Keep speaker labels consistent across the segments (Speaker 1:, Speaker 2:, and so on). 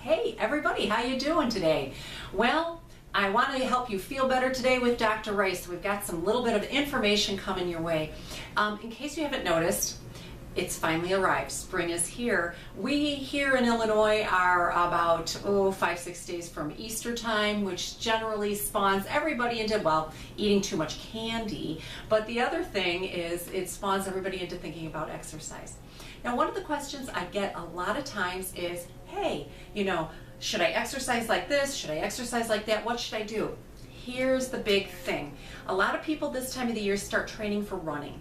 Speaker 1: Hey everybody, how you doing today? Well, I want to help you feel better today with Dr. Ray, so we've got some little bit of information coming your way. In case you haven't noticed, it's finally arrived. Spring is here. We here in Illinois are about 5-6 days from Easter time, which generally spawns everybody into, well, eating too much candy. But the other thing is it spawns everybody into thinking about exercise. Now, one of the questions I get a lot of times is, hey, should I exercise like this? Should I exercise like that? What should I do? Here's the big thing. A lot of people this time of the year start training for running.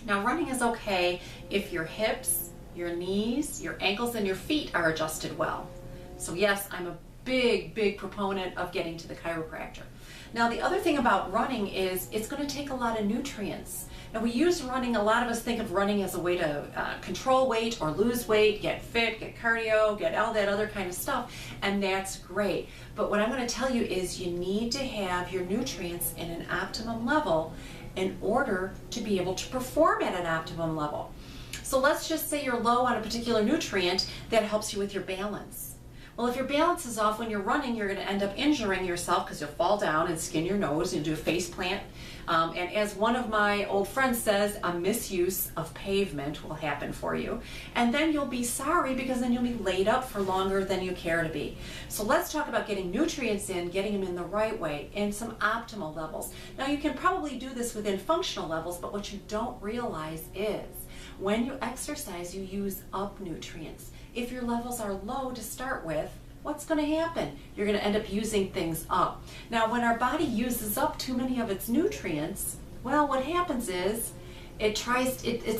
Speaker 1: Now, running is okay if your hips, your knees, your ankles, and your feet are adjusted well. So yes, I'm a big proponent of getting to the chiropractor. Now, the other thing about running is it's going to take a lot of nutrients. Now, we use running, a lot of us think of running as a way to control weight or lose weight, get fit, get cardio, get all that other kind of stuff, and that's great. But what I'm going to tell you is you need to have your nutrients in an optimum level in order to be able to perform at an optimum level. So let's just say you're low on a particular nutrient that helps you with your balance. Well, if your balance is off when you're running, you're going to end up injuring yourself because you'll fall down and skin your nose and do a face plant. And as one of my old friends says, a misuse of pavement will happen for you. And then you'll be sorry because then you'll be laid up for longer than you care to be. So let's talk about getting nutrients in, getting them in the right way, in some optimal levels. Now, you can probably do this within functional levels, but what you don't realize is when you exercise, you use up nutrients. If your levels are low to start with, what's going to happen? You're going to end up using things up. Now, when our body uses up too many of its nutrients, well, what happens is it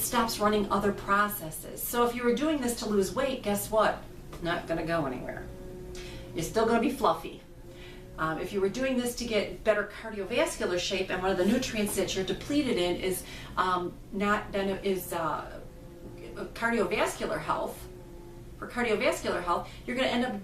Speaker 1: stops running other processes. So if you were doing this to lose weight, guess what? Not going to go anywhere. You're still going to be fluffy. If you were doing this to get better cardiovascular shape, and one of the nutrients that you're depleted in is cardiovascular health. For cardiovascular health, you're going to end up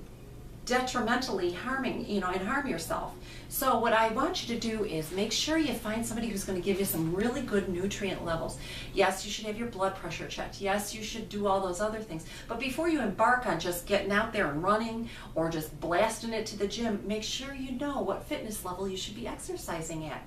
Speaker 1: detrimentally harming, and harm yourself. So what I want you to do is make sure you find somebody who's going to give you some really good nutrient levels. Yes, you should have your blood pressure checked. Yes, you should do all those other things. But before you embark on just getting out there and running or just blasting it to the gym, make sure you know what fitness level you should be exercising at.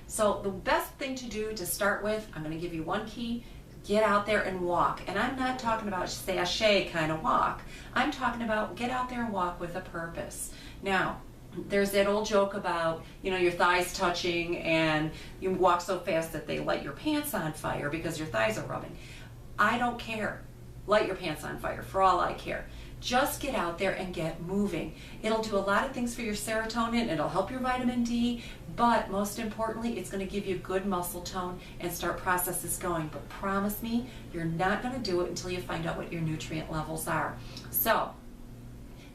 Speaker 1: So the best thing to do to start with, I'm going to give you one key. Get out there and walk. And I'm not talking about sashay kind of walk. I'm talking about get out there and walk with a purpose. Now, there's that old joke about, your thighs touching and you walk so fast that they light your pants on fire because your thighs are rubbing. I don't care. Light your pants on fire for all I care. Just get out there and get moving. It'll do a lot of things for your serotonin. It'll help your vitamin D, but most importantly, it's going to give you good muscle tone and start processes going. But promise me, you're not going to do it until you find out what your nutrient levels are. So,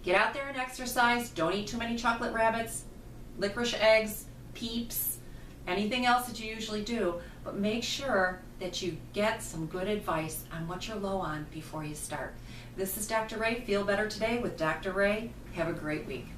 Speaker 1: get out there and exercise. Don't eat too many chocolate rabbits, licorice eggs, Peeps, anything else that you usually do, but make sure that you get some good advice on what you're low on before you start. This is Dr. Ray. Feel better today with Dr. Ray. Have a great week.